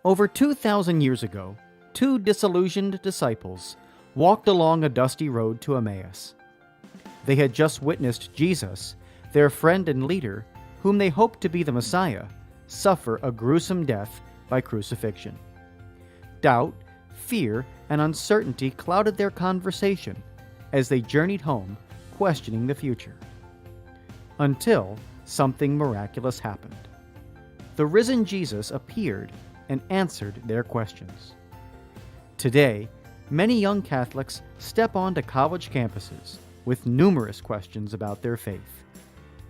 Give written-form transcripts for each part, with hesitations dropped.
Over 2,000 years ago, two disillusioned disciples walked along a dusty road to Emmaus. They had just witnessed Jesus, their friend and leader, whom they hoped to be the Messiah, suffer a gruesome death by crucifixion. Doubt, fear, and uncertainty clouded their conversation as they journeyed home, questioning the future. Until something miraculous happened. The risen Jesus appeared and answered their questions. Today, many young Catholics step onto college campuses with numerous questions about their faith,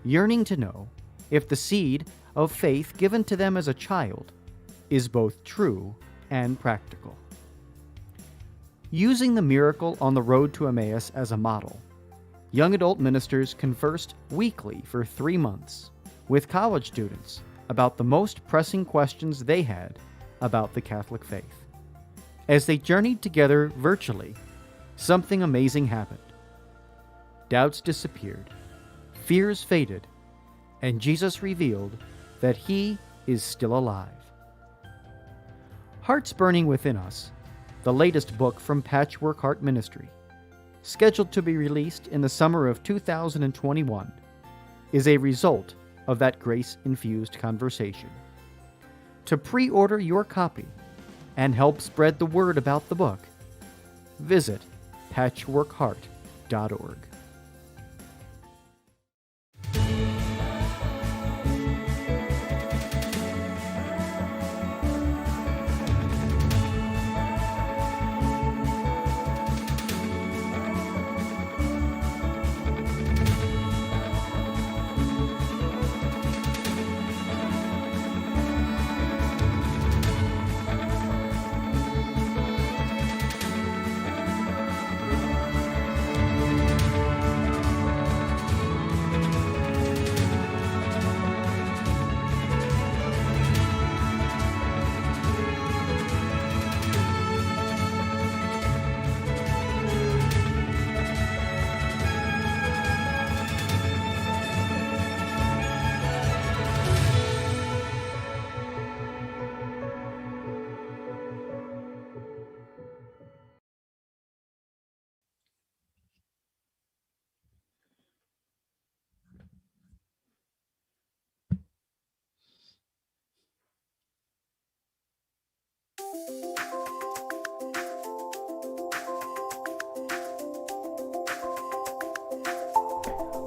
yearning to know if the seed of faith given to them as a child is both true and practical. Using the miracle on the road to Emmaus as a model, young adult ministers conversed weekly for 3 months with college students about the most pressing questions they had about the Catholic faith. As they journeyed together virtually, something amazing happened. Doubts disappeared, fears faded, and Jesus revealed that He is still alive. Hearts Burning Within Us, the latest book from Patchwork Heart Ministry, scheduled to be released in the summer of 2021, is a result of that grace-infused conversation. To pre-order your copy and help spread the word about the book, visit patchworkheart.org.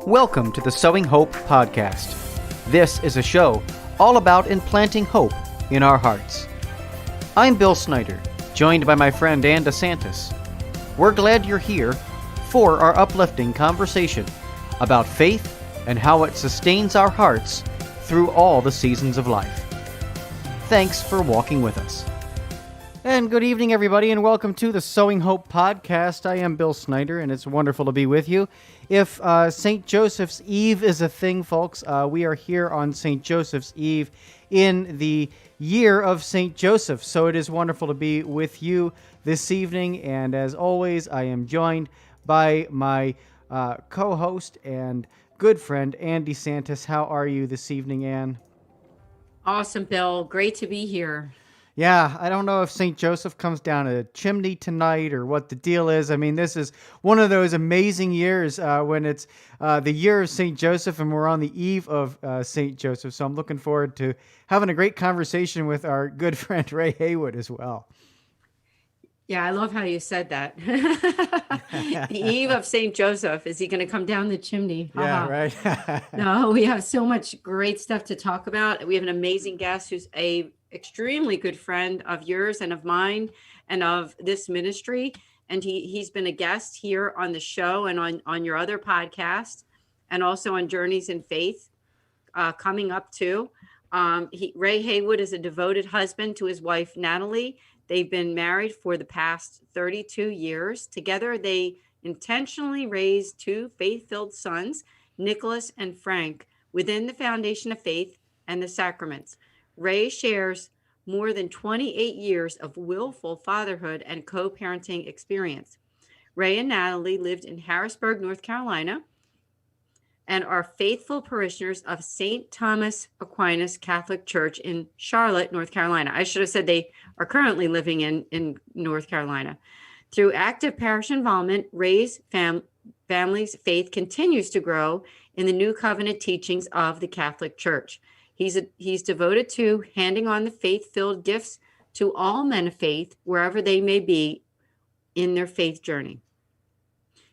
Welcome to the Sowing Hope podcast. This is a show all about implanting hope in our hearts. I'm Bill Snyder, joined by my friend Ann DeSantis. We're glad you're here for our uplifting conversation about faith and how it sustains our hearts through all the seasons of life. Thanks for walking with us. And good evening, everybody, and welcome to the Sowing Hope podcast. I am Bill Snyder, and it's wonderful to be with you. If St. Joseph's Eve is a thing, folks, we are here on St. Joseph's Eve in the year of St. Joseph. So it is wonderful to be with you this evening. And as always, I am joined by my co-host and good friend, Ann DeSantis. How are you this evening, Ann? Awesome, Bill. Great to be here. Yeah, I don't know if St. Joseph comes down a chimney tonight or what the deal is. I mean, this is one of those amazing years when it's the year of St. Joseph and we're on the eve of St. Joseph. So I'm looking forward to having a great conversation with our good friend Ray Haywood as well. Yeah, I love how you said that. The eve of St. Joseph. Is he going to come down the chimney? Yeah, right. No, we have so much great stuff to talk about. We have an amazing guest who's a extremely good friend of yours and of mine and of this ministry. And he's been a guest here on the show and on your other podcast and also on Journeys in Faith coming up too. Ray Haywood is a devoted husband to his wife, Natalie. They've been married for the past 32 years. Together, they intentionally raised two faith-filled sons, Nicholas and Frank, within the foundation of faith and the sacraments. Ray shares more than 28 years of willful fatherhood and co-parenting experience. Ray and Natalie lived in Harrisburg, North Carolina. and are faithful parishioners of St. Thomas Aquinas Catholic Church in Charlotte, North Carolina. I should have said they are currently living in North Carolina. Through active parish involvement, Ray's family's faith continues to grow in the New Covenant teachings of the Catholic Church. He's devoted to handing on the faith-filled gifts to all men of faith, wherever they may be in their faith journey.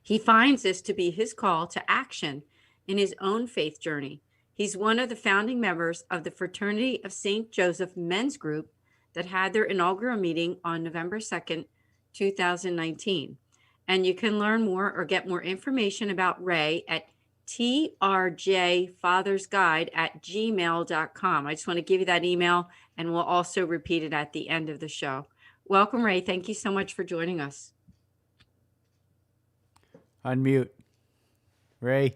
He finds this to be his call to action in his own faith journey. He's one of the founding members of the Fraternity of St. Joseph men's group that had their inaugural meeting on November 2nd, 2019. And you can learn more or get more information about Ray at trjfathersguide@gmail.com. I just want to give you that email, and we'll also repeat it at the end of the show. Welcome, Ray. Thank you so much for joining us. Unmute. Ray,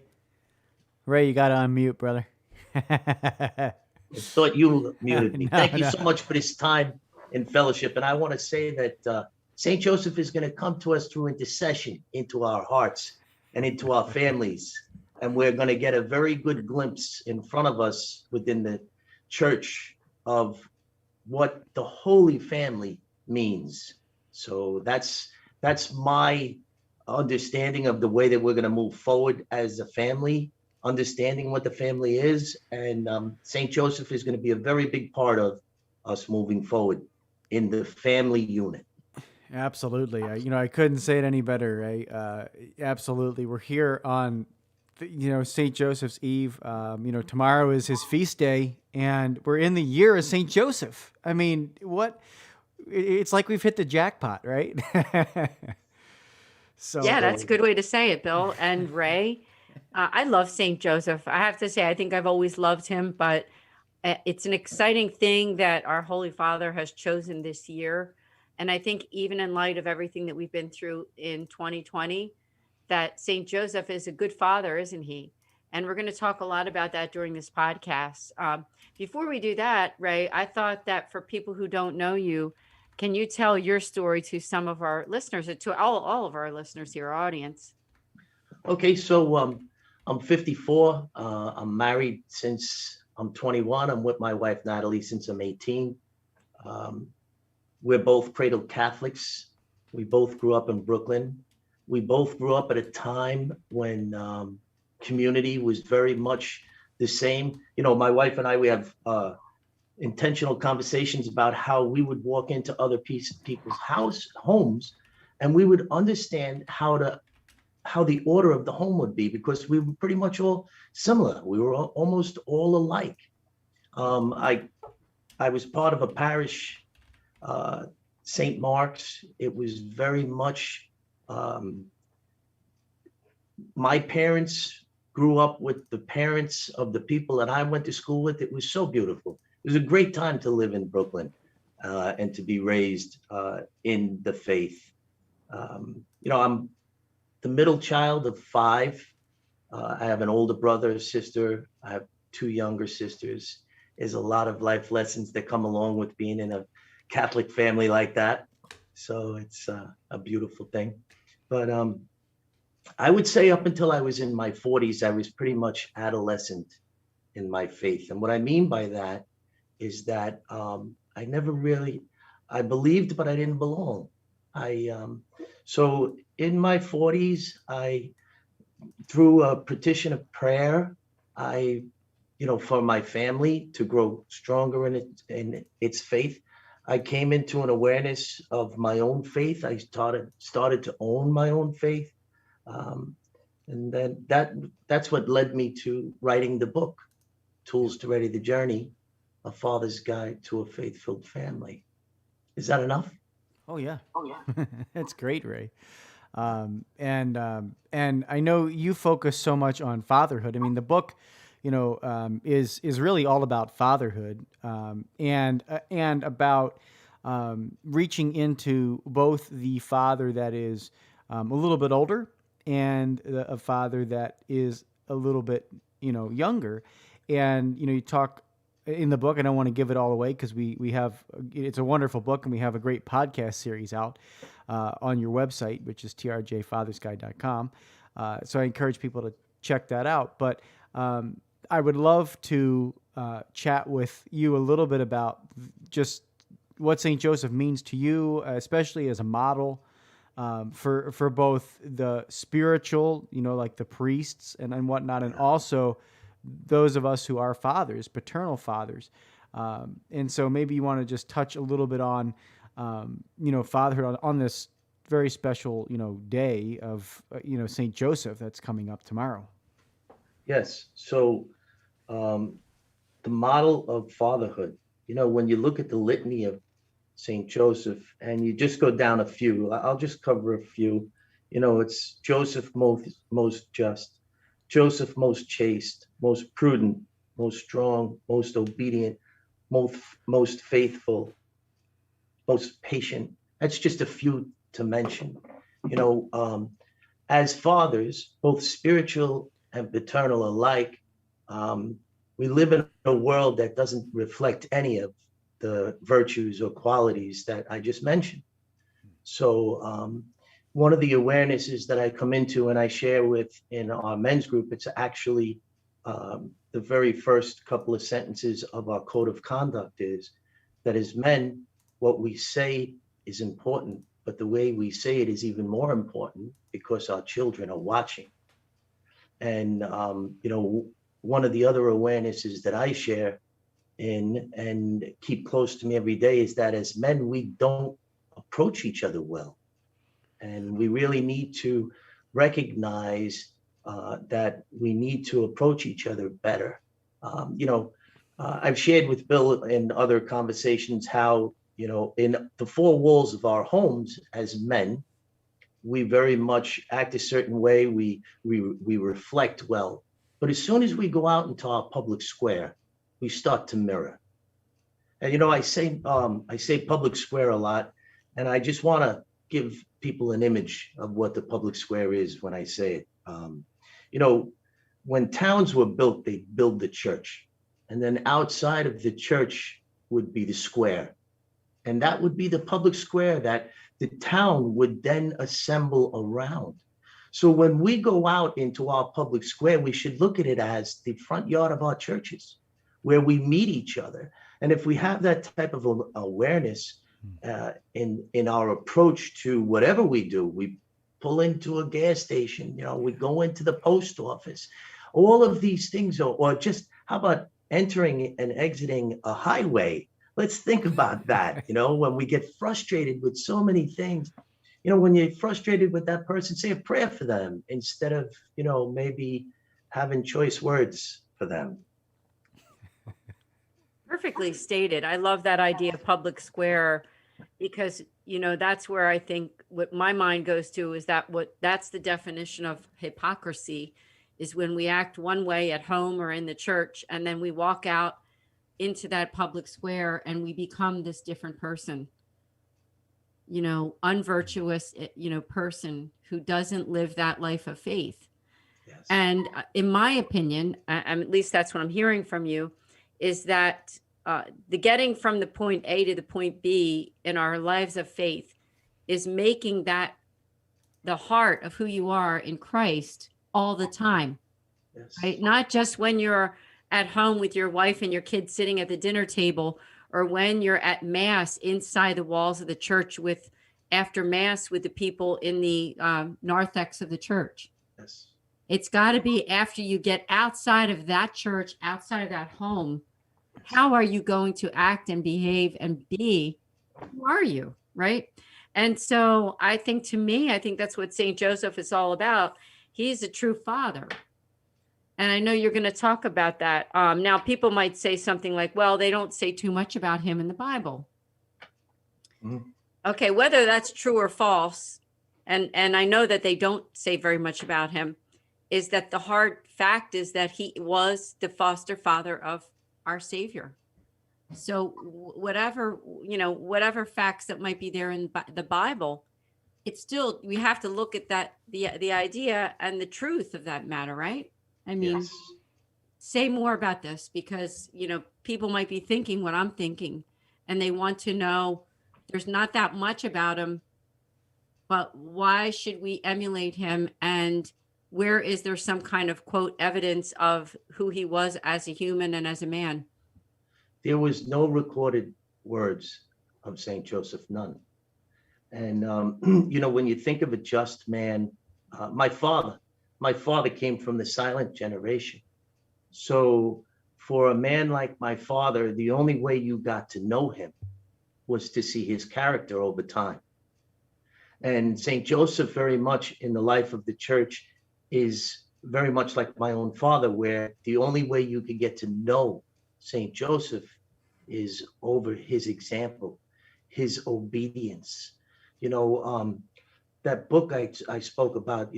you got to unmute, brother. I thought you muted me. No, Thank you no. so much for this time in fellowship. And I want to say that St. Joseph is going to come to us through intercession into our hearts and into our families. And we're going to get a very good glimpse in front of us within the church of what the Holy Family means. So that's my understanding of the way that we're going to move forward as a family, understanding what the family is. And St. Joseph is going to be a very big part of us moving forward in the family unit. Absolutely. I couldn't say it any better, Ray. Absolutely. We're here on, St. Joseph's Eve. Tomorrow is his feast day, and we're in the year of St. Joseph. I mean, it's like we've hit the jackpot, right? So Yeah, that's a good way to say it, Bill. And Ray, I love St. Joseph. I have to say, I think I've always loved him, but it's an exciting thing that our Holy Father has chosen this year. And I think even in light of everything that we've been through in 2020, that St. Joseph is a good father, isn't he? And we're going to talk a lot about that during this podcast. Before we do that, Ray, I thought that for people who don't know you, can you tell your story to some of our listeners, to all of our listeners here, our audience? Okay, so I'm 54. I'm married since I'm 21. I'm with my wife, Natalie, since I'm 18. We're both cradled Catholics. We both grew up in Brooklyn. We both grew up at a time when community was very much the same. My wife and I, we have intentional conversations about how we would walk into other people's homes, and we would understand how the order of the home would be, because we were pretty much all similar. We were almost all alike. I was part of a parish, St. Mark's. It was very much, my parents grew up with the parents of the people that I went to school with. It was so beautiful. It was a great time to live in Brooklyn and to be raised in the faith. I'm the middle child of 5. I have an older brother, sister. I have 2 younger sisters. There's a lot of life lessons that come along with being in a Catholic family like that. So it's a beautiful thing. But I would say up until I was in my 40s, I was pretty much adolescent in my faith. And what I mean by that is that I believed, but I didn't belong. So in my 40s, through a petition of prayer, for my family to grow stronger in its faith, I came into an awareness of my own faith. I started to own my own faith. And then that's what led me to writing the book, Tools to Ready the Journey, A Father's Guide to a Faith-Filled Family. Is that enough? Oh yeah. That's great, Ray. And I know you focus so much on fatherhood. I mean, the book, is really all about fatherhood, and about reaching into both the father that is a little bit older and a father that is a little bit, younger. And, you talk in the book, I don't want to give it all away because we have, it's a wonderful book, and we have a great podcast series out on your website, which is trjfathersguide.com. So I encourage people to check that out. But I would love to chat with you a little bit about just what St. Joseph means to you, especially as a model for both the spiritual, like the priests and whatnot, and also those of us who are fathers, paternal fathers. And so maybe you want to just touch a little bit on, fatherhood on this very special, day of, St. Joseph that's coming up tomorrow. Yes. So the model of fatherhood, when you look at the litany of St. Joseph and you just go down a few, I'll just cover a few. It's Joseph most just, Joseph most chaste, most prudent, most strong, most obedient, most faithful, most patient. That's just a few to mention. As fathers, both spiritual and paternal alike, we live in a world that doesn't reflect any of the virtues or qualities that I just mentioned. So one of the awarenesses that I come into and I share with in our men's group, it's actually the very first couple of sentences of our code of conduct is that as men, what we say is important, but the way we say it is even more important because our children are watching. And, one of the other awarenesses that I share in and keep close to me every day is that as men, we don't approach each other well. And we really need to recognize that we need to approach each other better. I've shared with Bill in other conversations how, in the four walls of our homes as men, we very much act a certain way. We reflect well. But as soon as we go out into our public square, we start to mirror. And I say public square a lot, and I just want to give people an image of what the public square is when I say it. When towns were built, they built the church, and then outside of the church would be the square, and that would be the public square that the town would then assemble around. So when we go out into our public square, we should look at it as the front yard of our churches, where we meet each other. And if we have that type of awareness in our approach to whatever we do, we pull into a gas station, we go into the post office, all of these things, or just how about entering and exiting a highway? Let's think about that. When we get frustrated with so many things, when you're frustrated with that person, say a prayer for them instead of, maybe having choice words for them. Perfectly stated. I love that idea of public square because, that's where I think what my mind goes to is that's the definition of hypocrisy is when we act one way at home or in the church, and then we walk out into that public square and we become this different person. Unvirtuous, person who doesn't live that life of faith. Yes. And in my opinion, at least that's what I'm hearing from you, is that the getting from the point A to the point B in our lives of faith is making that the heart of who you are in Christ all the time. Yes. Right? Not just when you're at home with your wife and your kids sitting at the dinner table, or when you're at mass inside the walls of the church after mass with the people in the narthex of the church. Yes. It's got to be after you get outside of that church, outside of that home. How are you going to act and behave and be? Who are you? Right. And so I think that's what St. Joseph is all about. He's a true father. And I know you're going to talk about that. Now, people might say something like, well, they don't say too much about him in the Bible. Mm-hmm. Okay, whether that's true or false, and I know that they don't say very much about him, is that the hard fact is that he was the foster father of our Savior. So whatever facts that might be there in the Bible, it's still, we have to look at that, the idea and the truth of that matter, right? I mean, yes. Say more about this because, people might be thinking what I'm thinking and they want to know there's not that much about him, but why should we emulate him? And where is there some kind of quote evidence of who he was as a human and as a man? There was no recorded words of St. Joseph, none. And, when you think of a just man, my father came from the silent generation. So for a man like my father, the only way you got to know him was to see his character over time. And St. Joseph, very much in the life of the church, is very much like my own father, where the only way you could get to know St. Joseph is over his example, his obedience. That book I spoke about,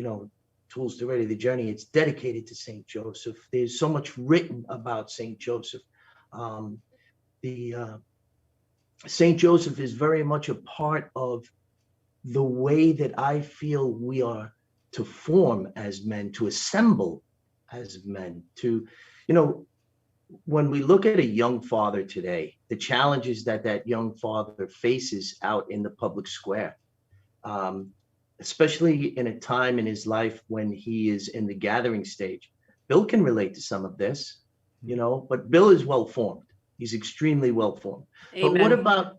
Tools to Ready the Journey, it's dedicated to St. Joseph. There's so much written about St. Joseph. The St. Joseph is very much a part of the way that I feel we are to form as men, to assemble as men, when we look at a young father today, the challenges that young father faces out in the public square, especially in a time in his life when he is in the gathering stage. Bill can relate to some of this, but Bill is well-formed. He's extremely well-formed. Amen. But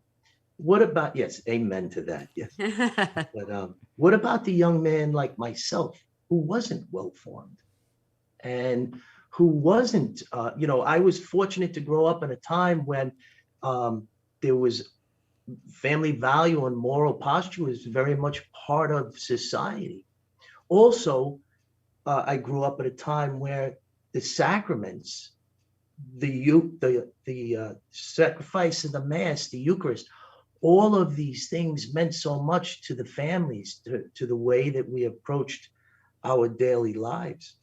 what about, yes, amen to that, yes. But what about the young man like myself who wasn't well-formed and who wasn't, I was fortunate to grow up in a time when there was family value and moral posture was very much part of society. Also, I grew up at a time where the sacraments, the sacrifice of the Mass, the Eucharist, all of these things meant so much to the families, to the way that we approached our daily lives.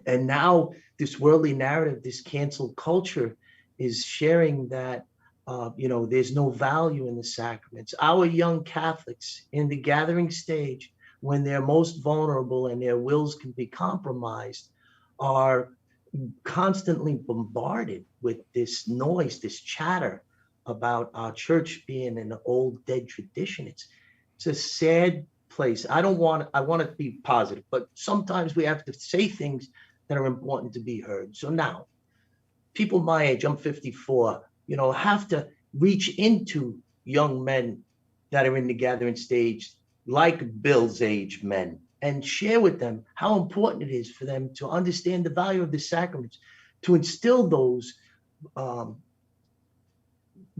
And now this worldly narrative, this cancel culture is sharing that, there's no value in the sacraments. Our young Catholics in the gathering stage, when they're most vulnerable and their wills can be compromised, are constantly bombarded with this noise, this chatter about our church being an old dead tradition. It's a sad place. I want to be positive, but sometimes we have to say things that are important to be heard. So now, people my age, I'm 54, have to reach into young men that are in the gathering stage, like Bill's age men, and share with them how important it is for them to understand the value of the sacraments, to instill those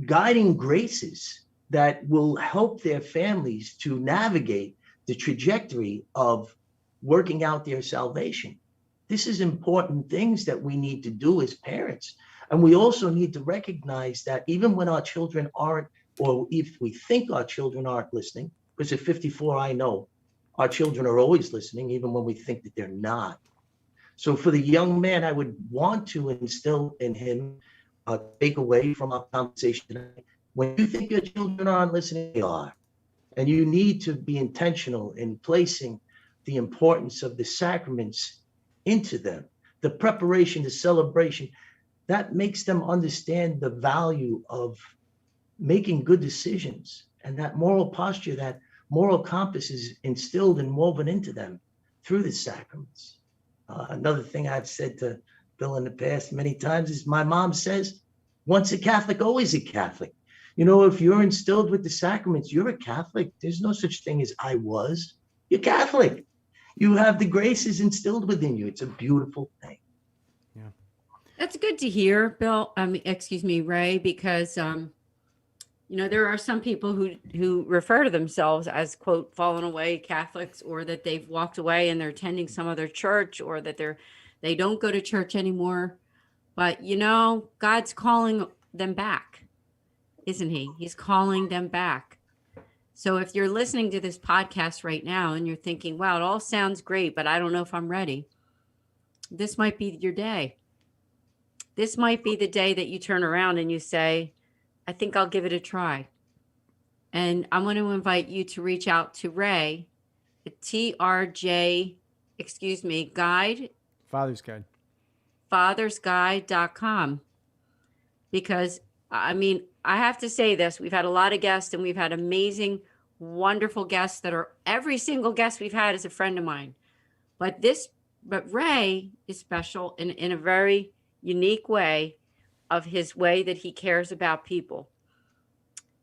guiding graces that will help their families to navigate the trajectory of working out their salvation. This is important things that we need to do as parents. And we also need to recognize that even when our children aren't, or if we think our children aren't listening, because at 54, I know our children are always listening, even when we think that they're not. So for the young man, I would want to instill in him, take away from our conversation tonight, when you think your children aren't listening, they are. And you need to be intentional in placing the importance of the sacraments into them. The preparation, the celebration, that makes them understand the value of making good decisions, and that moral posture, that moral compass is instilled and woven into them through the sacraments. Another thing I've said to Bill in the past many times is my mom says, once a Catholic, always a Catholic. If you're instilled with the sacraments, you're a Catholic. There's no such thing as I was. You're Catholic. You have the graces instilled within you. It's a beautiful thing. Yeah. That's good to hear, Bill. Ray, because there are some people who refer to themselves as, quote, fallen away Catholics, or that they've walked away and they're attending some other church, or that they don't go to church anymore. But God's calling them back, isn't he? He's calling them back. So if you're listening to this podcast right now and you're thinking, wow, it all sounds great, but I don't know if I'm ready, this might be your day. This might be the day that you turn around and you say, I think I'll give it a try. And I'm going to invite you to reach out to Ray at guide. Father's Guide. fathersguide.com. Because, I have to say this, we've had a lot of guests and we've had amazing, wonderful guests every single guest we've had is a friend of mine. But Ray is special in a very unique way, of his way that he cares about people.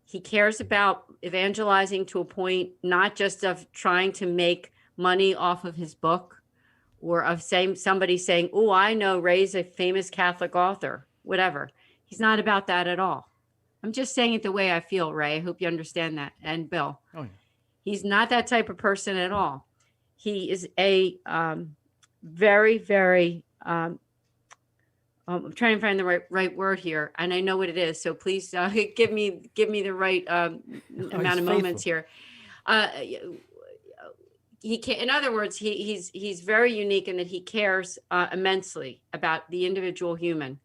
He cares about evangelizing to a point, not just of trying to make money off of his book, or of somebody saying, oh, I know Ray's a famous Catholic author, whatever. He's not about that at all. I'm just saying it the way I feel, Ray. I hope you understand that. And Bill, Oh, yeah. he's not that type of person at all. He is a very, very, I'm trying to find the right word here, and I know what it is. So please give me the right amount of moments here. He can, in other words, he's very unique in that he cares immensely about the individual human,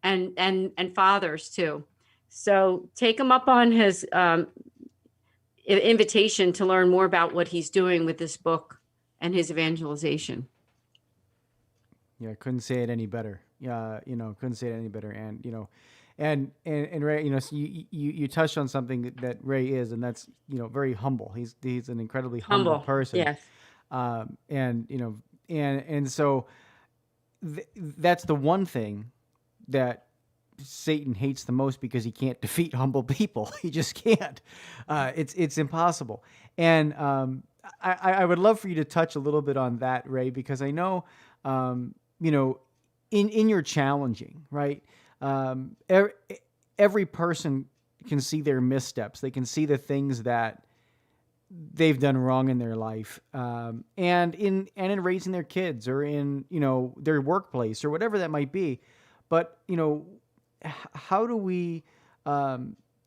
and fathers too. So take him up on his invitation to learn more about what he's doing with this book and his evangelization. Yeah, I couldn't say it any better. Couldn't say it any better. And and Ray, so you touched on something that Ray is, and that's very humble. He's an incredibly humble person. Yes. And so that's the one thing that Satan hates the most, because he can't defeat humble people. He just can't. It's impossible. And I would love for you to touch a little bit on that, Ray, because I know, in your challenging, right? Every person can see their missteps. They can see the things that they've done wrong in their life, and in raising their kids, or in their workplace, or whatever that might be. But how do we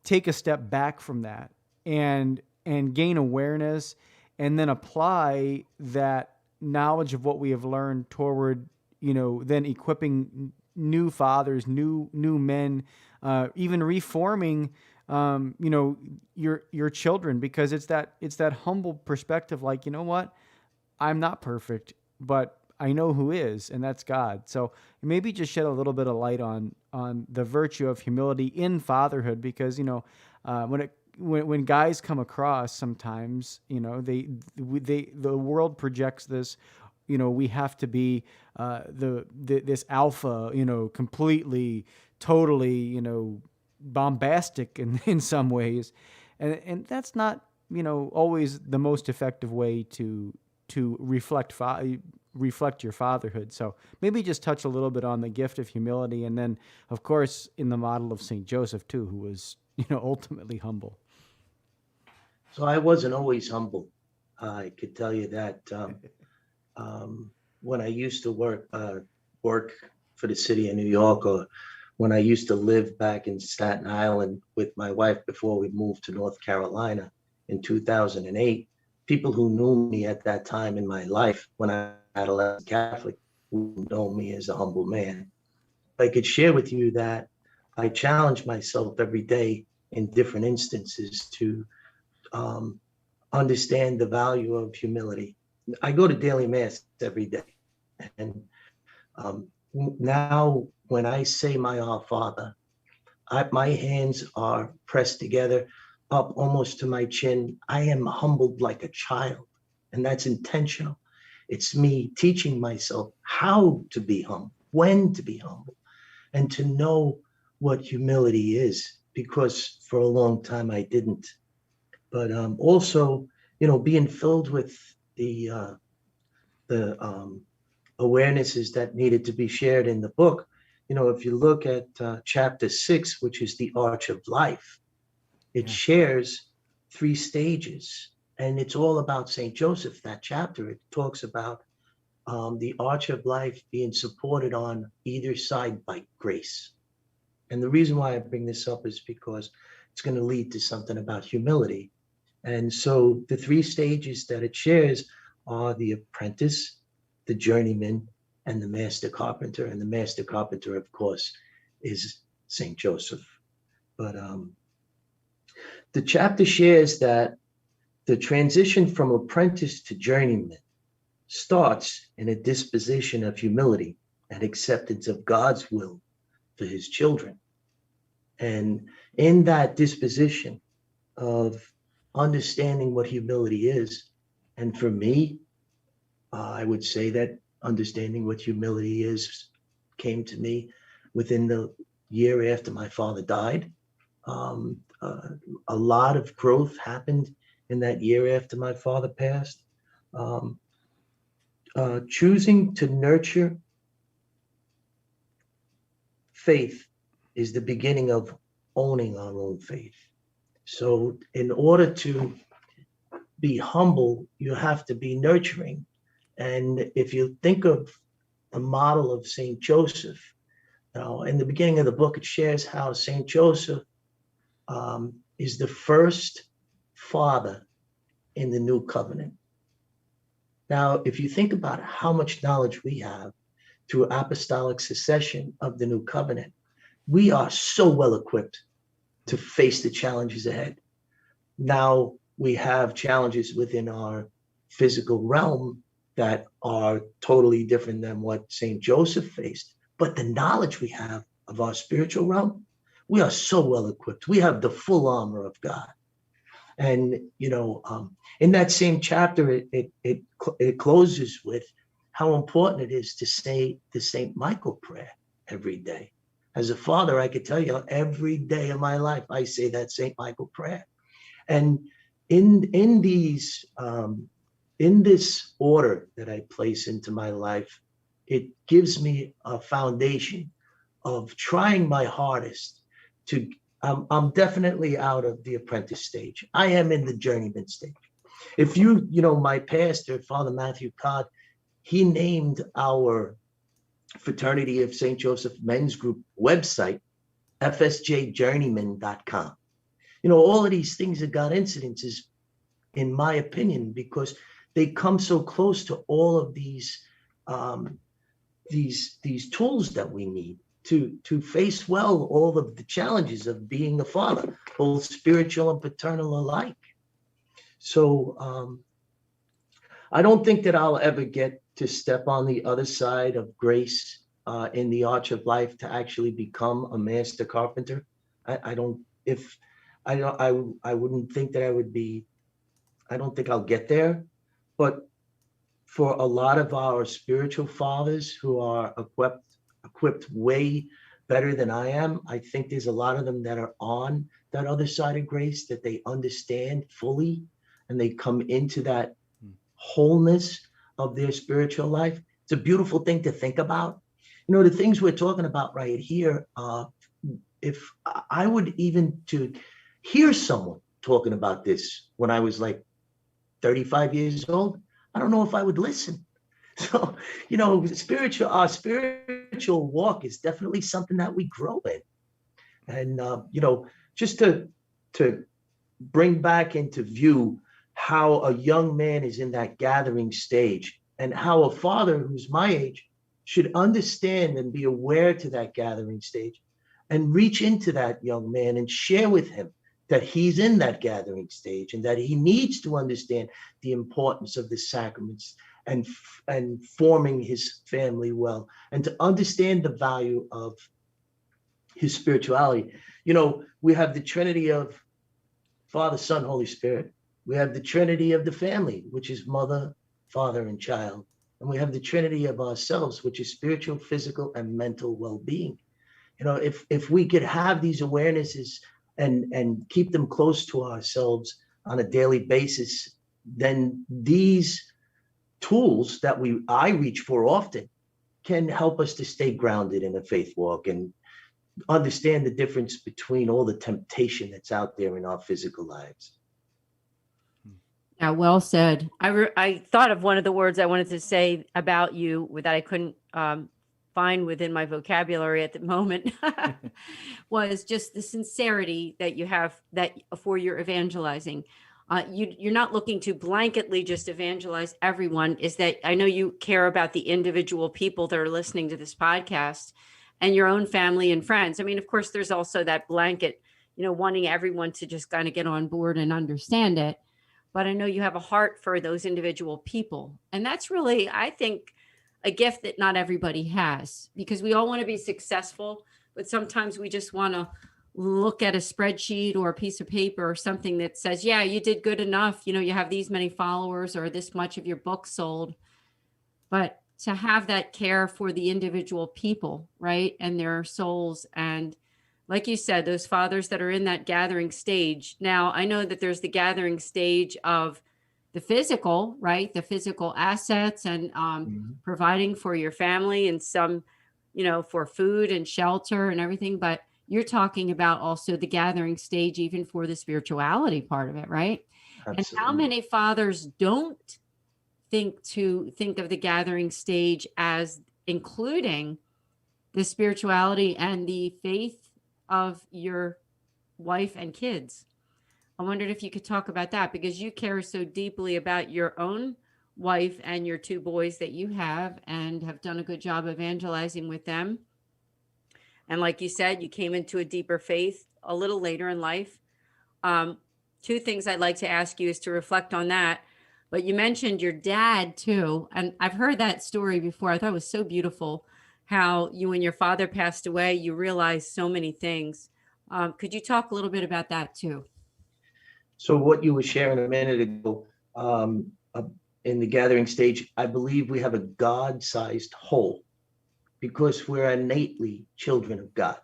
take a step back from that and gain awareness, and then apply that knowledge of what we have learned toward then equipping new fathers, new men, even reforming your children, because it's that humble perspective, like, you know what, I'm not perfect, but I know who is, and that's God. So maybe just shed a little bit of light on the virtue of humility in fatherhood, because when guys come across, sometimes the world projects this. We have to be this alpha, completely, totally, bombastic in some ways, and that's not always the most effective way to reflect your fatherhood. So maybe just touch a little bit on the gift of humility, and then, of course, in the model of St. Joseph too, who was ultimately humble. So I wasn't always humble. I could tell you that. When I used to work for the city of New York, or when I used to live back in Staten Island with my wife before we moved to North Carolina in 2008, people who knew me at that time in my life, when I had a Catholic, who know me as a humble man. I could share with you that I challenge myself every day in different instances to understand the value of humility. I go to daily mass every day, and now when I say my Our Father, my hands are pressed together up almost to my chin. I am humbled like a child, and that's intentional. It's me teaching myself how to be humble, when to be humble, and to know what humility is, because for a long time I didn't. But also, being filled with the awarenesses that needed to be shared in the book. If you look at chapter 6, which is the Arch of Life, it shares 3 stages, and it's all about St. Joseph. That chapter, it talks about the Arch of Life being supported on either side by grace. And the reason why I bring this up is because it's going to lead to something about humility. And so the 3 stages that it shares are the Apprentice, the Journeyman, and the Master Carpenter. And the Master Carpenter, of course, is St. Joseph. But the chapter shares that the transition from Apprentice to Journeyman starts in a disposition of humility and acceptance of God's will for his children. And in that disposition of understanding what humility is, and for me, I would say that understanding what humility is came to me within the year after my father died. Um, uh, a lot of growth happened in that year after my father passed. Um, Choosing to nurture faith is the beginning of owning our own faith. So, in order to be humble, you have to be nurturing. And if you think of the model of St. Joseph, in the beginning of the book, it shares how St. Joseph is the first father in the new covenant. Now, if you think about how much knowledge we have through apostolic succession of the new covenant, we are so well equipped to face the challenges ahead. Now we have challenges within our physical realm that are totally different than what St. Joseph faced. But the knowledge we have of our spiritual realm, we are so well equipped. We have the full armor of God. And, in that same chapter, it closes with how important it is to say the St. Michael prayer every day. As a father, I could tell you every day of my life, I say that St. Michael prayer. And in these in this order that I place into my life, it gives me a foundation of trying my hardest to. I'm definitely out of the apprentice stage. I am in the journeyman stage. If my pastor, Father Matthew Codd, he named our Fraternity of St. Joseph Men's Group website fsjjourneyman.com. All of these things that got incidences, in my opinion, because they come so close to all of these tools that we need to face well all of the challenges of being a father, both spiritual and paternal alike. So I don't think that I'll ever get to step on the other side of grace in the arch of life to actually become a master carpenter. I don't think that I would be. I don't think I'll get there. But for a lot of our spiritual fathers who are equipped way better than I am, I think there's a lot of them that are on that other side of grace, that they understand fully and they come into that wholeness of their spiritual life. It's a beautiful thing to think about. The things we're talking about right here, if I would even to hear someone talking about this when I was like 35 years old, I don't know if I would listen. So, our spiritual walk is definitely something that we grow in. And, just to bring back into view how a young man is in that gathering stage and how a father who's my age should understand and be aware to that gathering stage and reach into that young man and share with him that he's in that gathering stage and that he needs to understand the importance of the sacraments and forming his family well, and to understand the value of his spirituality. We have the Trinity of Father, Son, Holy Spirit. We have the Trinity of the family, which is mother, father, and child. And we have the Trinity of ourselves, which is spiritual, physical, and mental well-being. If we could have these awarenesses and keep them close to ourselves on a daily basis, then these tools that I reach for often can help us to stay grounded in a faith walk and understand the difference between all the temptation that's out there in our physical lives. Yeah, well said. I thought of one of the words I wanted to say about you that I couldn't find within my vocabulary at the moment was just the sincerity that you have for your evangelizing. You're not looking to blanketly just evangelize everyone. Is that I know you care about the individual people that are listening to this podcast and your own family and friends. I mean, of course, there's also that blanket, wanting everyone to just kind of get on board and understand it. But I know you have a heart for those individual people. And that's really, I think, a gift that not everybody has, because we all want to be successful, but sometimes we just want to look at a spreadsheet or a piece of paper or something that says, yeah, you did good enough. You have these many followers or this much of your book sold. but to have that care for the individual people, right? And their souls. And like you said, those fathers that are in that gathering stage. Now, I know that there's the gathering stage of the physical, right? The physical assets and providing for your family and some, for food and shelter and everything. But you're talking about also the gathering stage, even for the spirituality part of it, right? Absolutely. And how many fathers don't think of the gathering stage as including the spirituality and the faith of your wife and kids? I wondered if you could talk about that, because you care so deeply about your own wife and your two boys that you have, and have done a good job evangelizing with them. And like you said, you came into a deeper faith a little later in life. Two things I'd like to ask you is to reflect on that. But you mentioned your dad too. And I've heard that story before. I thought it was so beautiful how you, when your father passed away, you realized so many things. Could you talk a little bit about that too? So what you were sharing a minute ago, in the gathering stage, I believe we have a God-sized hole because we're innately children of God.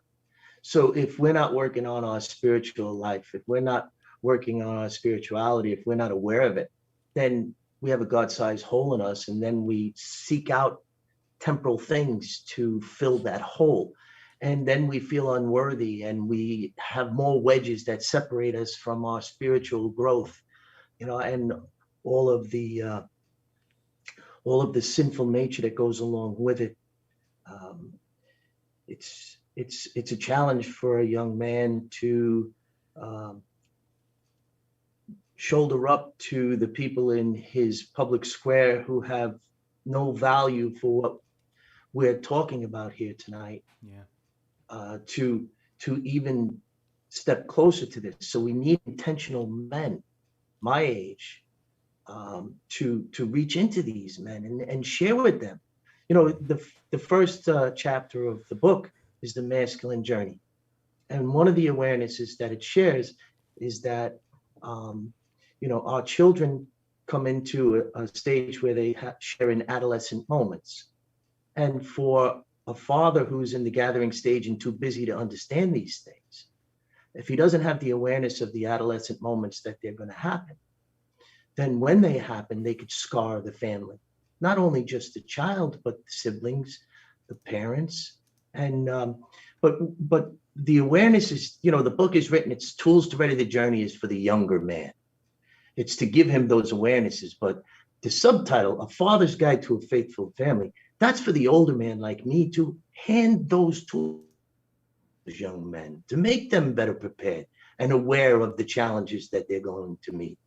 So if we're not working on our spiritual life, if we're not working on our spirituality, if we're not aware of it, then we have a God-sized hole in us, and then we seek out temporal things to fill that hole. And then we feel unworthy, and we have more wedges that separate us from our spiritual growth, and all of the sinful nature that goes along with it. It's a challenge for a young man to shoulder up to the people in his public square who have no value for what we're talking about here tonight. Yeah. To even step closer to this. So we need intentional men my age to reach into these men and share with them. The first chapter of the book is the masculine journey. And one of the awarenesses that it shares is that, our children come into a stage where they share in adolescent moments. And for a father who's in the gathering stage and too busy to understand these things, if he doesn't have the awareness of the adolescent moments that they're going to happen, then when they happen, they could scar the family, not only just the child, but the siblings, the parents. And but the awareness is, the book is written, it's Tools to Ready the Journey is for the younger man. It's to give him those awarenesses. But the subtitle, A Father's Guide to a Faithful Family, that's for the older man like me to hand those tools to young men, to make them better prepared and aware of the challenges that they're going to meet.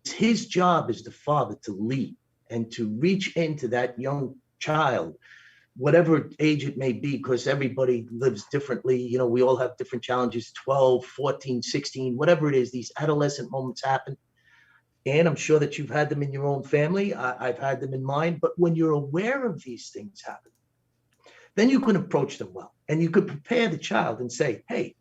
It's his job as the father to lead and to reach into that young child, whatever age it may be, because everybody lives differently. We all have different challenges, 12, 14, 16, whatever it is, these adolescent moments happen. And I'm sure that you've had them in your own family. I've had them in mine. But when you're aware of these things happen, then you can approach them well. And you could prepare the child and say, hey,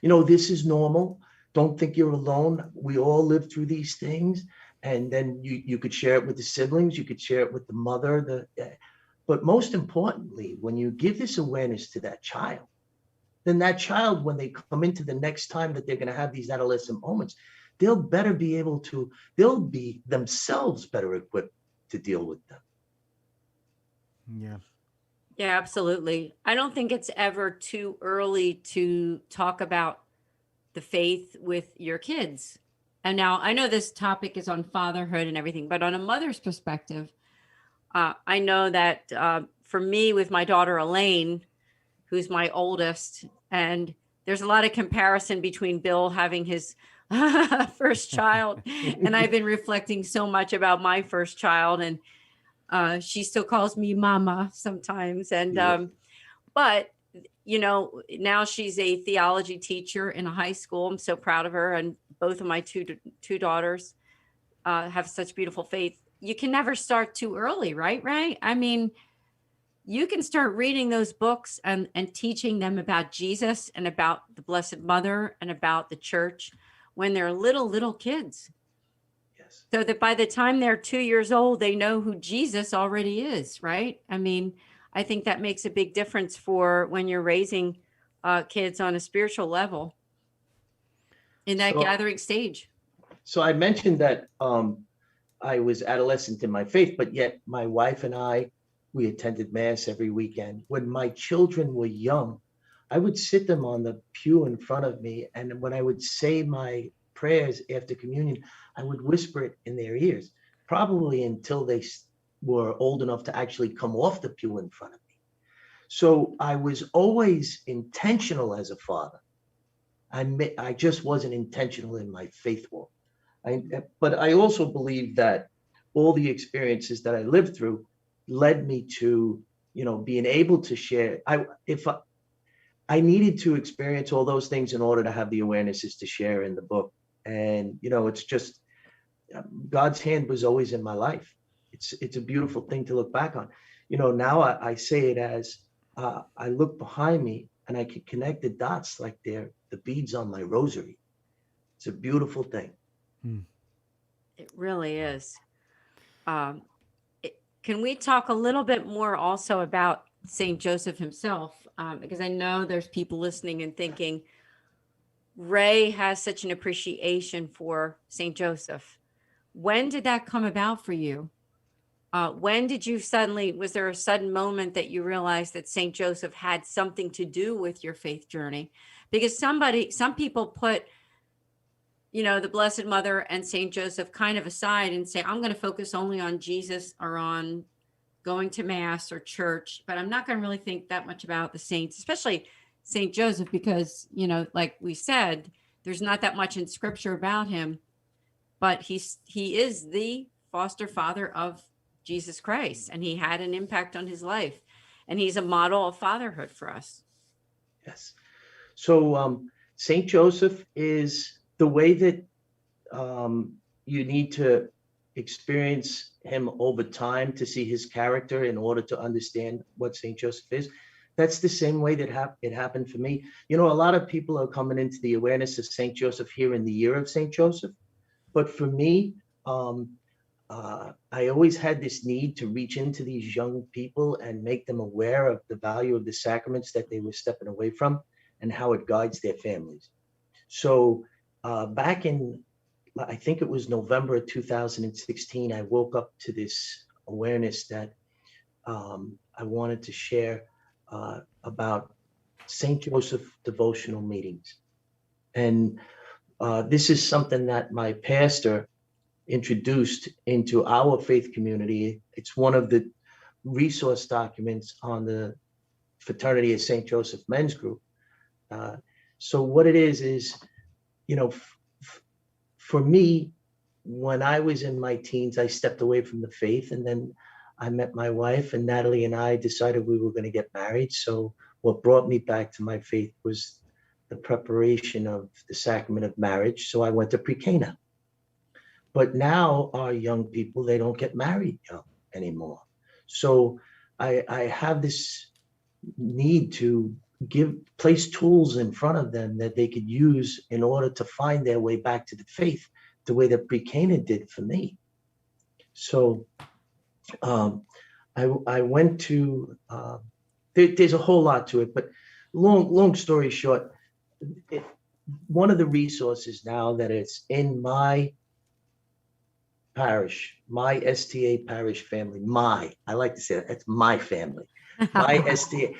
this is normal. Don't think you're alone. We all live through these things. And then you could share it with the siblings. You could share it with the mother. But most importantly, when you give this awareness to that child, then that child, when they come into the next time that they're going to have these adolescent moments, they'll be themselves better equipped to deal with them. Yeah. Yeah, absolutely. I don't think it's ever too early to talk about the faith with your kids. And now I know this topic is on fatherhood and everything, but on a mother's perspective, I know that for me, with my daughter Elaine, who's my oldest, and there's a lot of comparison between Bill having his first child, and I've been reflecting so much about my first child, and she still calls me mama sometimes. And Yeah. but now she's a theology teacher in a high school. I'm so proud of her, and both of my two daughters have such beautiful faith. You can never start too early, right, Ray? I mean, you can start reading those books and teaching them about Jesus and about the Blessed Mother and about the church when they're little kids. Yes. So that by the time they're 2 years old, they know who Jesus already is, right? I mean, I think that makes a big difference for when you're raising kids on a spiritual level in that So, gathering stage. so I mentioned that I was adolescent in my faith, but yet my wife and I, we attended mass every weekend. When my children were young, I would sit them on the pew in front of me, and when I would say my prayers after communion, I would whisper it in their ears, probably until they were old enough to actually come off the pew in front of me. So I was always intentional as a father. I just wasn't intentional in my faith walk. But I also believe that all the experiences that I lived through led me to, being able to share. I needed to experience all those things in order to have the awarenesses to share in the book. And, it's just God's hand was always in my life. It's a beautiful thing to look back on. Now I say it as I look behind me and I can connect the dots like they're the beads on my rosary. It's a beautiful thing. It really is. Um, can we talk a little bit more also about St. Joseph himself? Because I know there's people listening and thinking, Ray has such an appreciation for St. Joseph. When did that come about for you? When did you was there a sudden moment that you realized that St. Joseph had something to do with your faith journey? Because some people put, the Blessed Mother and St. Joseph kind of aside and say, I'm going to focus only on Jesus or on going to mass or church, but I'm not going to really think that much about the saints, especially St. Joseph, because, like we said, there's not that much in scripture about him, but he is the foster father of Jesus Christ, and he had an impact on his life, and he's a model of fatherhood for us. Yes. So St. Joseph is the way that you need to experience him over time to see his character in order to understand what St. Joseph is. That's the same way that it happened for me. A lot of people are coming into the awareness of St. Joseph here in the year of St. Joseph. But for me, I always had this need to reach into these young people and make them aware of the value of the sacraments that they were stepping away from and how it guides their families. So back in, I think it was November of 2016, I woke up to this awareness that I wanted to share about St. Joseph devotional meetings. And this is something that my pastor introduced into our faith community. It's one of the resource documents on the Fraternity of St. Joseph Men's Group. So what it is, for me, when I was in my teens, I stepped away from the faith, and then I met my wife, and Natalie and I decided we were going to get married. So what brought me back to my faith was the preparation of the sacrament of marriage. So I went to pre-Cana. But now our young people, they don't get married young anymore. So I have this need to place tools in front of them that they could use in order to find their way back to the faith, the way that pre-Cana did for me. So I went to, there's a whole lot to it, but long story short, one of the resources now that it's in my parish, my STA parish family, I like to say that, it's my family, my STA,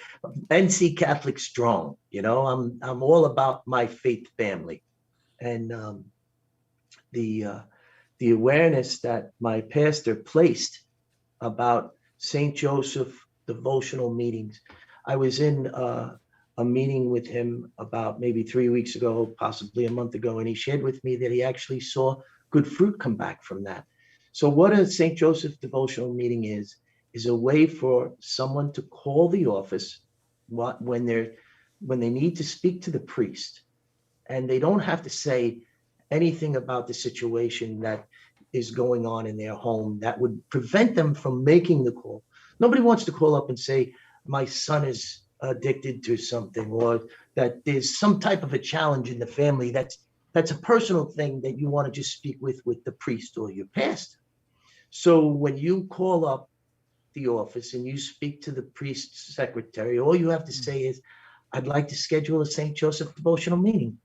NC Catholic Strong, I'm all about my faith family. And the awareness that my pastor placed about St. Joseph devotional meetings. I was in a meeting with him about maybe 3 weeks ago, possibly a month ago, and he shared with me that he actually saw good fruit come back from that. So what a St. Joseph devotional meeting is a way for someone to call the office when they need to speak to the priest, and they don't have to say anything about the situation that is going on in their home that would prevent them from making the call. Nobody wants to call up and say, my son is addicted to something, or that there's some type of a challenge in the family that's that's a personal thing that you want to just speak with the priest or your pastor. So when you call up the office and you speak to the priest's secretary, all you have to say is, I'd like to schedule a St. Joseph devotional meeting.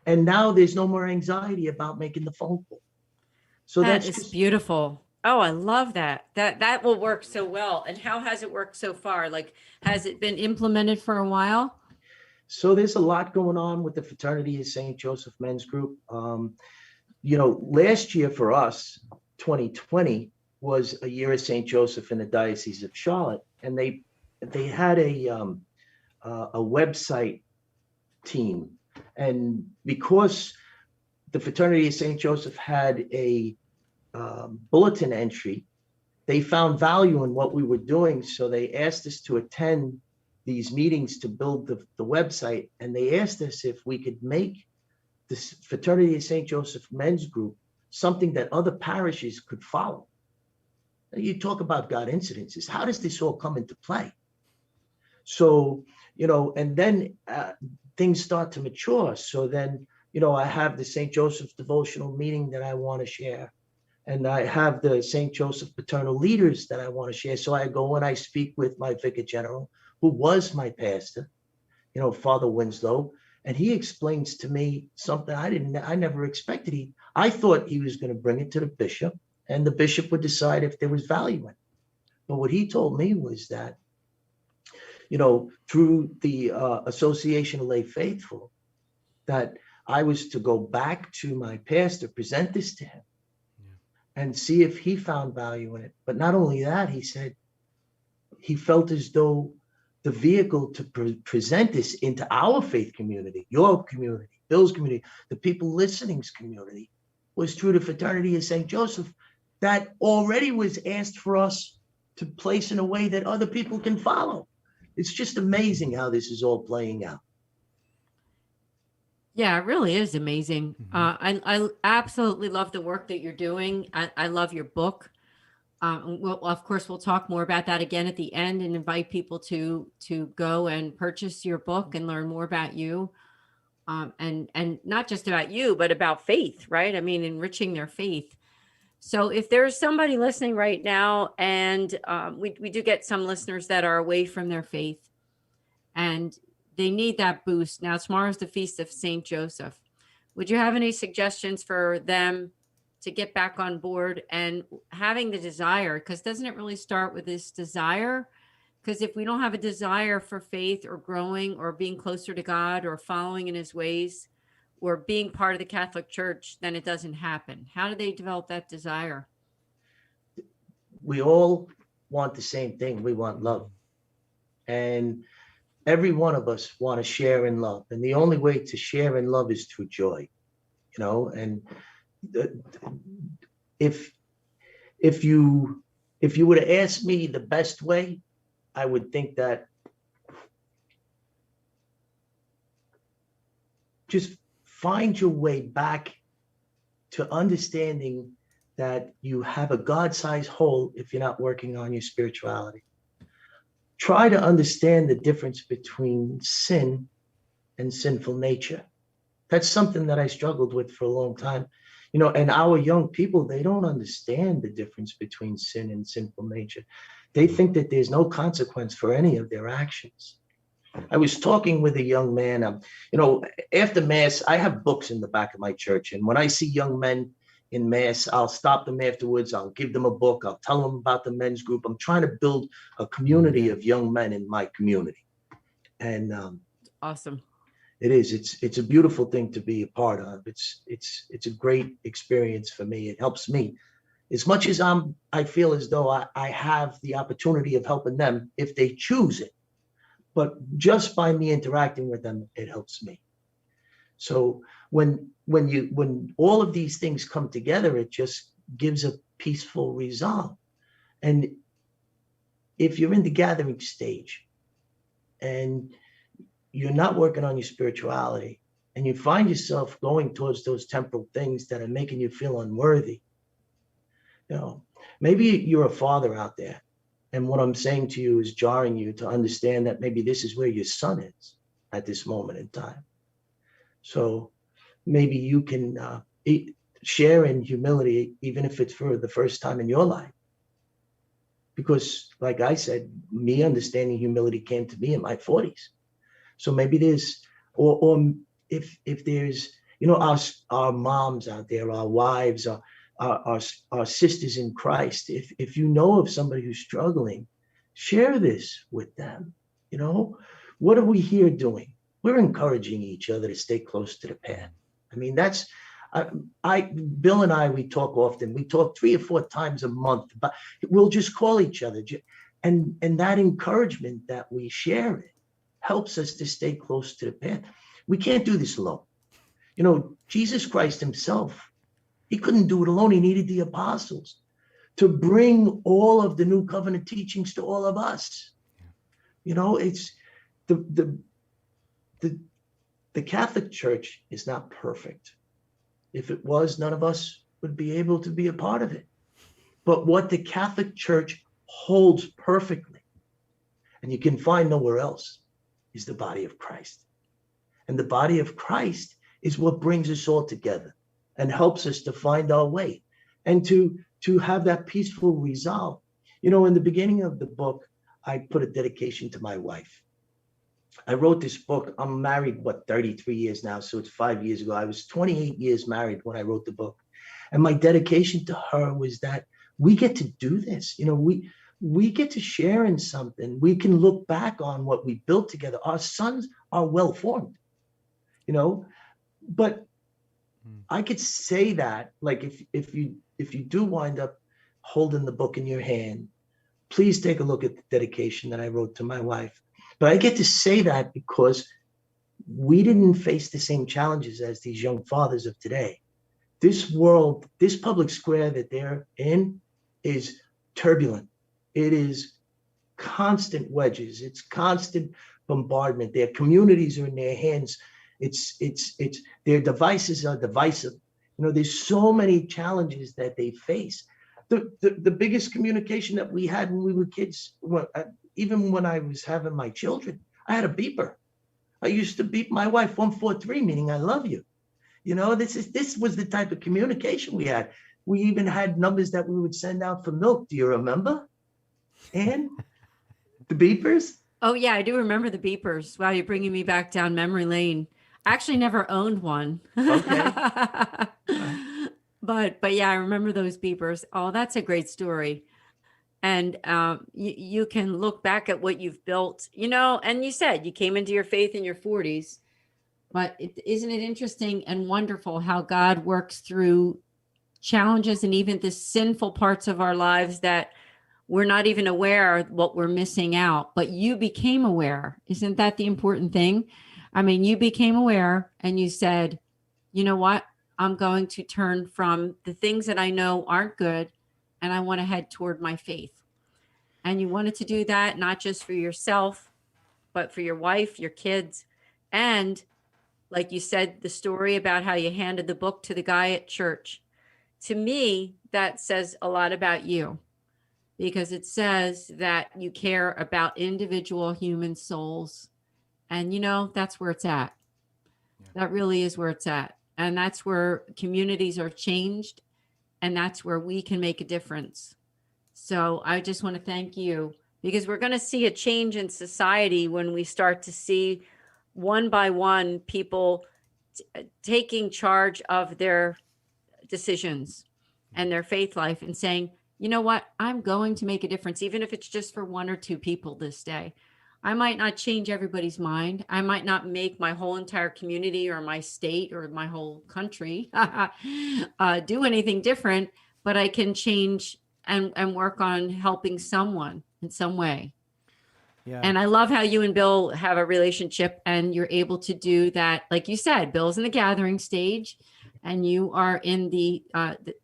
And now there's no more anxiety about making the phone call. So That that's is just, beautiful. Oh, I love that. That will work so well. And how has it worked so far? Like, has it been implemented for a while? so there's a lot going on with the Fraternity of St. Joseph Men's Group. Last year for us, 2020, was a year of St. Joseph in the Diocese of Charlotte, and they had a website team, and because the Fraternity of St. Joseph had a bulletin entry, they found value in what we were doing, so they asked us to attend these meetings to build the website, and they asked us if we could make this Fraternity of St. Joseph Men's Group something that other parishes could follow. You talk about God incidences. How does this all come into play? So, and then things start to mature. So then, I have the St. Joseph devotional meeting that I want to share. And I have the St. Joseph paternal leaders that I want to share. So I go and I speak with my vicar general, who was my pastor, Father Winslow, and he explains to me something I never expected. I thought he was going to bring it to the bishop, and the bishop would decide if there was value in it. But what he told me was that, through the Association of Lay Faithful, that I was to go back to my pastor, present this to him, and see if he found value in it. But not only that, he said he felt as though the vehicle to present this into our faith community, your community, Bill's community, the people listening's community, was through the Fraternity of St. Joseph, that already was asked for us to place in a way that other people can follow. It's just amazing how this is all playing out. Yeah, it really is amazing. Mhm. I absolutely love the work that you're doing. I love your book. Of course, we'll talk more about that again at the end, and invite people to go and purchase your book and learn more about you, and not just about you, but about faith, right? I mean, enriching their faith. So, if there's somebody listening right now, and we do get some listeners that are away from their faith, and they need that boost. Now, tomorrow's the Feast of St. Joseph. Would you have any suggestions for them to get back on board and having the desire? Because doesn't it really start with this desire? Because if we don't have a desire for faith or growing or being closer to God or following in his ways or being part of the Catholic Church, then it doesn't happen. How do they develop that desire? We all want the same thing. We want love. And every one of us want to share in love. And the only way to share in love is through joy, and if you were to ask me the best way, I would think that just find your way back to understanding that you have a God-sized hole if you're not working on your spirituality. Try to understand the difference between sin and sinful nature. That's something that I struggled with for a long time. And our young people, they don't understand the difference between sin and sinful nature. They think that there's no consequence for any of their actions. I was talking with a young man, after Mass, I have books in the back of my church. And when I see young men in Mass, I'll stop them afterwards. I'll give them a book. I'll tell them about the men's group. I'm trying to build a community of young men in my community. And Awesome. it is. It's a beautiful thing to be a part of. It's a great experience for me. It helps me as much as I feel as though I have the opportunity of helping them if they choose it. But just by me interacting with them, it helps me. So when all of these things come together, it just gives a peaceful resolve. And if you're in the gathering stage and you're not working on your spirituality, and you find yourself going towards those temporal things that are making you feel unworthy, maybe you're a father out there, and what I'm saying to you is jarring you to understand that maybe this is where your son is at this moment in time. So maybe you can share in humility, even if it's for the first time in your life. Because like I said, me understanding humility came to me in my 40s. So maybe there's, or if there's, our moms out there, our wives, our sisters in Christ, if you know of somebody who's struggling, share this with them. What are we here doing? We're encouraging each other to stay close to the path. I mean, that's, Bill and I, we talk often. We talk 3 or 4 times a month, but we'll just call each other. And that encouragement that we share it helps us to stay close to the path. We can't do this alone. Jesus Christ himself, he couldn't do it alone. He needed the apostles to bring all of the new covenant teachings to all of us. It's the Catholic Church is not perfect. If it was, none of us would be able to be a part of it. But what the Catholic Church holds perfectly, and you can find nowhere else, is the body of Christ. And the body of Christ is what brings us all together and helps us to find our way and to have that peaceful resolve. In the beginning of the book, I put a dedication to my wife. I wrote this book. I'm married, 33 years now. So it's 5 years ago. I was 28 years married when I wrote the book. And my dedication to her was that we get to do this. We get to share in something. We can look back on what we built together. Our sons are well formed, but I could say that, like, if you do wind up holding the book in your hand, please take a look at the dedication that I wrote to my wife. But I get to say that because we didn't face the same challenges as these young fathers of today. This world, this public square that they're in is turbulent. It is constant wedges. It's constant bombardment. Their communities are in their hands. It's their devices are divisive. There's so many challenges that they face. The biggest communication that we had when we were kids, even when I was having my children, I had a beeper. I used to beep my wife 143, meaning I love you. This was the type of communication we had. We even had numbers that we would send out for milk. Do you remember? And the beepers? Oh yeah, I do remember the beepers. Wow, you're bringing me back down memory lane. I actually never owned one. Okay. But yeah, I remember those beepers. Oh, that's a great story. And you can look back at what you've built, and you said you came into your faith in your 40s, but isn't it interesting and wonderful how God works through challenges and even the sinful parts of our lives that we're not even aware what we're missing out, but you became aware. Isn't that the important thing? I mean, you became aware and you said, you know what? I'm going to turn from the things that I know aren't good, and I want to head toward my faith. And you wanted to do that, not just for yourself, but for your wife, your kids. And like you said, the story about how you handed the book to the guy at church. To me, that says a lot about you, because it says that you care about individual human souls. And, that's where it's at. Yeah. That really is where it's at. And that's where communities are changed. And that's where we can make a difference. So I just want to thank you, because we're going to see a change in society when we start to see one by one people taking charge of their decisions and their faith life and saying, you know what, I'm going to make a difference, even if it's just for 1 or 2 people this day. I might not change everybody's mind. I might not make my whole entire community or my state or my whole country do anything different, but I can change and work on helping someone in some way. Yeah. And I love how you and Bill have a relationship and you're able to do that. Like you said, Bill's in the gathering stage and you are in the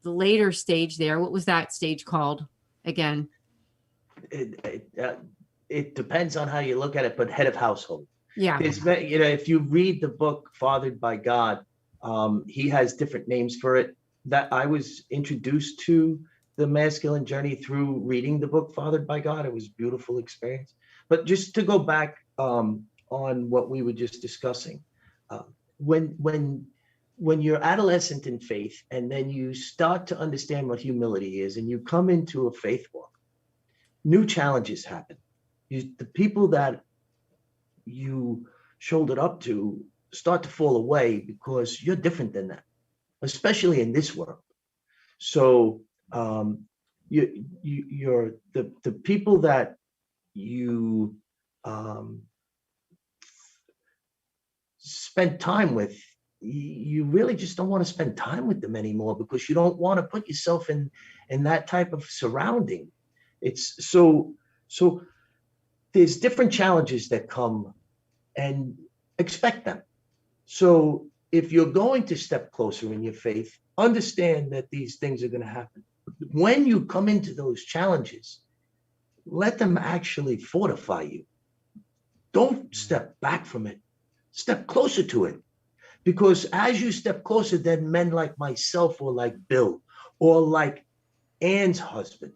later stage there. What was that stage called again? It depends on how you look at it, but head of household. Yeah. If you read the book Fathered by God, he has different names for it. That I was introduced to the masculine journey through reading the book Fathered by God. It was a beautiful experience. But just to go back on what we were just discussing, when when you're adolescent in faith, and then you start to understand what humility is, and you come into a faith walk, new challenges happen. The people that you shouldered up to start to fall away because you're different than that, especially in this world. So you're the people that you spend time with, you really just don't want to spend time with them anymore, because you don't want to put yourself in that type of surrounding. It's so there's different challenges that come, and expect them. So if you're going to step closer in your faith, understand that these things are going to happen. When you come into those challenges, let them actually fortify you. Don't step back from it. Step closer to it. Because as you step closer, then men like myself, or like Bill, or like Ann's husband,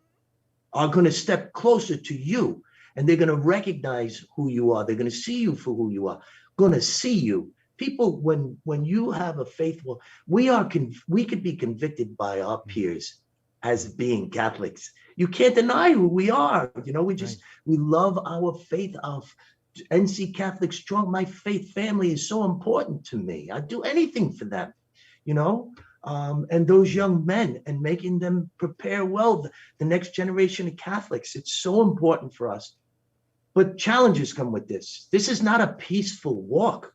are going to step closer to you, and they're going to recognize who you are. They're going to see you for who you are, going to see you. People, when you have a faithful, we could be convicted by our peers as being Catholics. You can't deny who we are. We love our faith, our NC Catholic strong. My faith family is so important to me. I'd do anything for them, and those young men, and making them prepare well, the next generation of Catholics. It's so important for us. But challenges come with this. This is not a peaceful walk.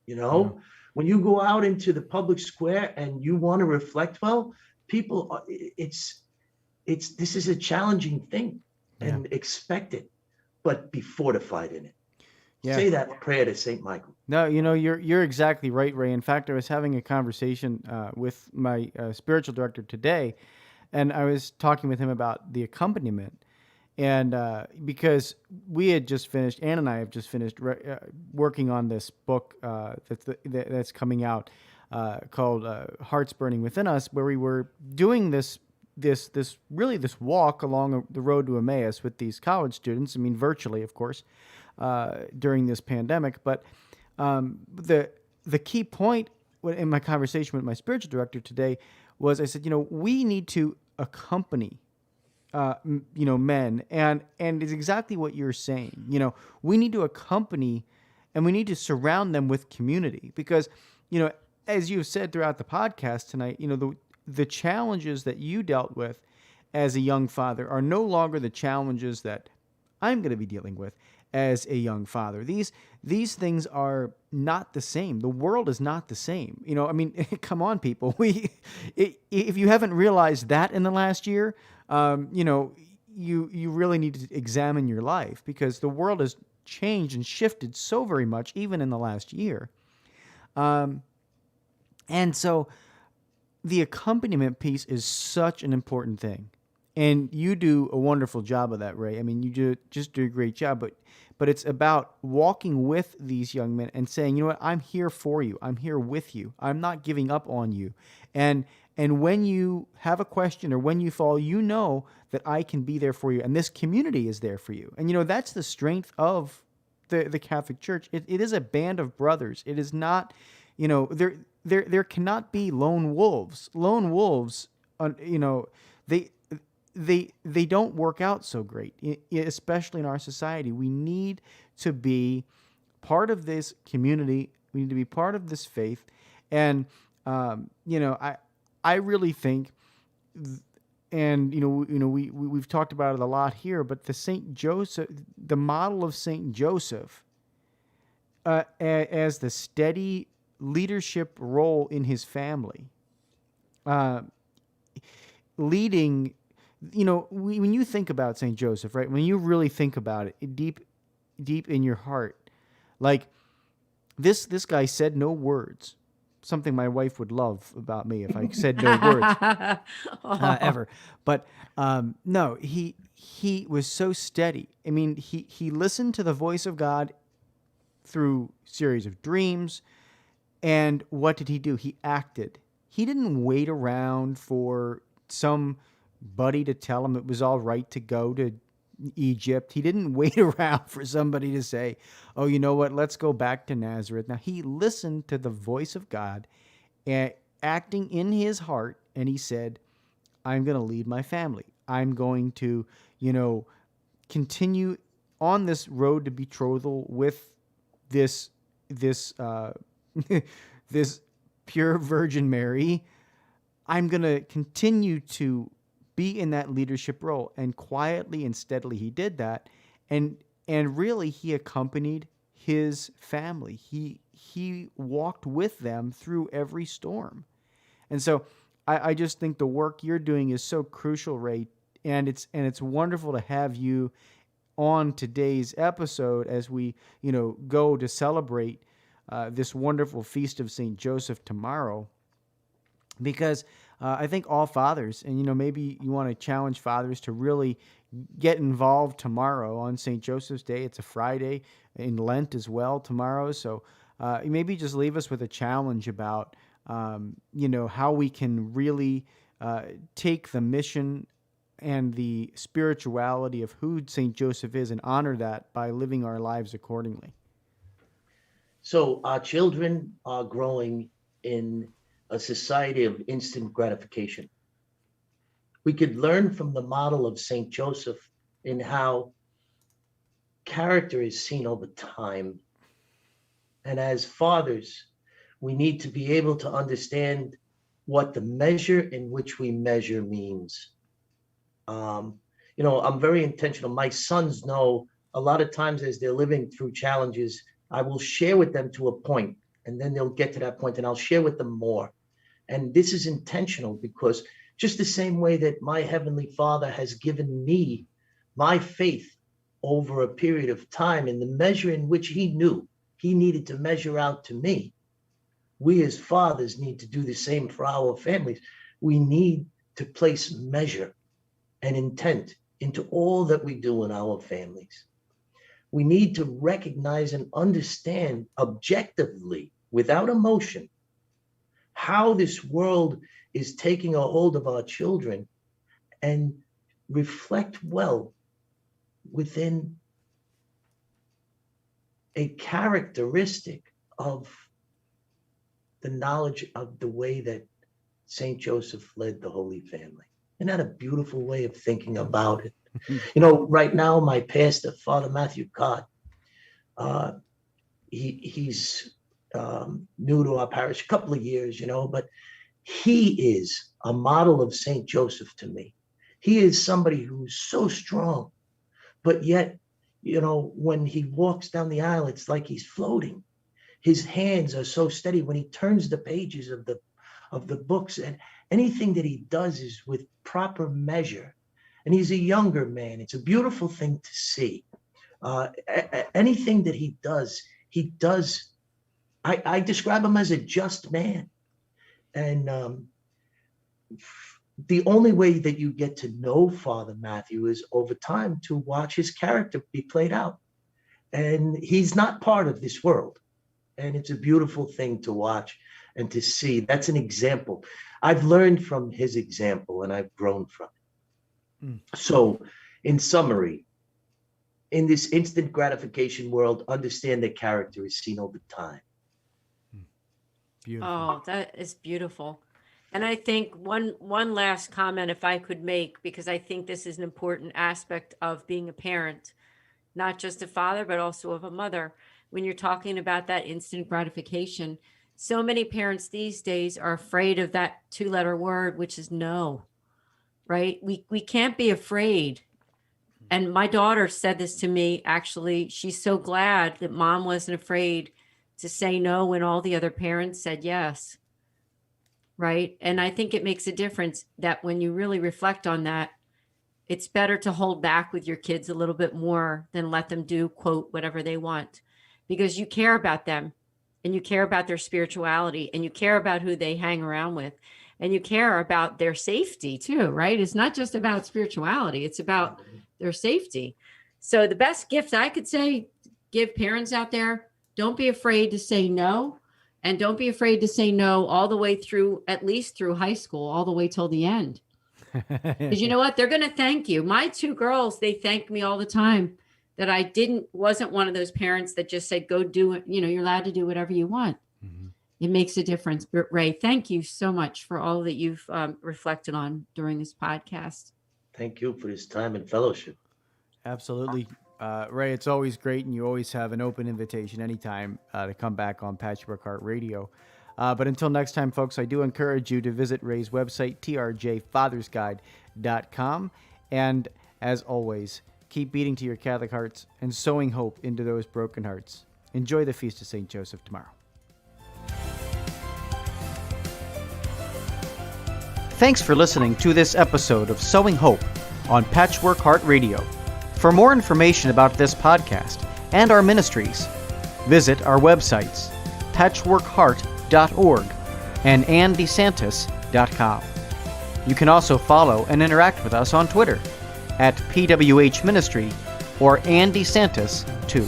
When you go out into the public square and you want to reflect well, people, this is a challenging thing, and expect it, but be fortified in it. Yeah. Say that prayer to St. Michael. No, you're exactly right, Ray. In fact, I was having a conversation with my spiritual director today, and I was talking with him about the accompaniment. And because we had just finished, Ann and I have just finished working on this book that's coming out called Hearts Burning Within Us, where we were doing this walk along the road to Emmaus with these college students. I mean, virtually, of course, during this pandemic. But the key point in my conversation with my spiritual director today was, I said, we need to accompany men, and it's exactly what you're saying. We need to accompany, and we need to surround them with community, because, as you've said throughout the podcast tonight, the challenges that you dealt with as a young father are no longer the challenges that I'm going to be dealing with as a young father. These things are not the same. The world is not the same. Come on, people. If you haven't realized that in the last year, you really need to examine your life, because the world has changed and shifted so very much, even in the last year. And so the accompaniment piece is such an important thing. And you do a wonderful job of that, Ray. I mean, you just do a great job, but it's about walking with these young men and saying, what, I'm here for you. I'm here with you. I'm not giving up on you. And when you have a question or when you fall, that I can be there for you, and this community is there for you. And that's the strength of the Catholic Church. It is a band of brothers. It is not, there cannot be lone wolves. Lone wolves, they don't work out so great, especially in our society. We need to be part of this community. We need to be part of this faith. And, I really think, and, we've talked about it a lot here, but the model of Saint Joseph, as the steady leadership role in his family, leading, when you think about St. Joseph, right? When you really think about it deep in your heart, like this guy said no words. Something my wife would love about me if I said no words ever. But no, he was so steady. I mean, he listened to the voice of God through series of dreams. And what did he do? He acted. He didn't wait around for somebody to tell him it was all right to go to Egypt. He didn't wait around for somebody to say, oh, you know what, let's go back to Nazareth. Now, he listened to the voice of God and acting in his heart, and he said, I'm going to lead my family. I'm going to, continue on this road to betrothal with this this pure Virgin Mary. I'm going to continue to be in that leadership role. And quietly and steadily he did that. And really he accompanied his family. He walked with them through every storm. And so I just think the work you're doing is so crucial, Ray. And it's wonderful to have you on today's episode as we, go to celebrate this wonderful feast of St. Joseph tomorrow. Because I think all fathers, and maybe you want to challenge fathers to really get involved tomorrow on St. Joseph's Day. It's a Friday in Lent as well tomorrow. So maybe just leave us with a challenge about, how we can really take the mission and the spirituality of who St. Joseph is and honor that by living our lives accordingly. So our children are growing in a society of instant gratification. We could learn from the model of St. Joseph in how character is seen over time. And as fathers, we need to be able to understand what the measure in which we measure means. I'm very intentional. My sons know a lot of times as they're living through challenges, I will share with them to a point, and then they'll get to that point and I'll share with them more. And this is intentional because just the same way that my Heavenly Father has given me my faith over a period of time in the measure in which he knew he needed to measure out to me, we as fathers need to do the same for our families. We need to place measure and intent into all that we do in our families. We need to recognize and understand objectively, without emotion, how this world is taking a hold of our children and reflect well within a characteristic of the knowledge of the way that St. Joseph led the Holy Family. Isn't that a beautiful way of thinking about it? Right now, my pastor, Father Matthew Cott, he's new to our parish, a couple of years, but he is a model of St. Joseph to me. He is somebody who's so strong, but yet, when he walks down the aisle, it's like he's floating. His hands are so steady when he turns the pages of the books, and anything that he does is with proper measure. And he's a younger man. It's a beautiful thing to see. Anything that he does, I describe him as a just man. And the only way that you get to know Father Matthew is over time to watch his character be played out. And he's not part of this world. And it's a beautiful thing to watch and to see. That's an example. I've learned from his example and I've grown from it. So in summary, in this instant gratification world, understand that character is seen over time. Beautiful. Oh, that is beautiful. And I think one last comment, if I could make, because I think this is an important aspect of being a parent, not just a father, but also of a mother. When you're talking about that instant gratification, so many parents these days are afraid of that 2-letter word, which is no, right? We can't be afraid. And my daughter said this to me, actually. She's so glad that mom wasn't afraid to say no when all the other parents said yes. Right. And I think it makes a difference that when you really reflect on that, it's better to hold back with your kids a little bit more than let them do, quote, whatever they want, because you care about them and you care about their spirituality and you care about who they hang around with and you care about their safety too. Right. It's not just about spirituality. It's about their safety. So the best gift I could say, give parents out there, don't be afraid to say no. And don't be afraid to say no all the way through, at least through high school, all the way till the end. Because you know what? They're going to thank you. My 2 girls, they thank me all the time that I wasn't one of those parents that just said, go do it. You're allowed to do whatever you want. Mm-hmm. It makes a difference. But Ray, thank you so much for all that you've reflected on during this podcast. Thank you for this time and fellowship. Absolutely. Ray, it's always great, and you always have an open invitation anytime to come back on Patchwork Heart Radio. But until next time, folks, I do encourage you to visit Ray's website, trjfathersguide.com. And as always, keep beating to your Catholic hearts and sowing hope into those broken hearts. Enjoy the Feast of St. Joseph tomorrow. Thanks for listening to this episode of Sowing Hope on Patchwork Heart Radio. For more information about this podcast and our ministries, visit our websites, patchworkheart.org and andesantis.com. You can also follow and interact with us on Twitter at PWH Ministry or Andy Santis 2.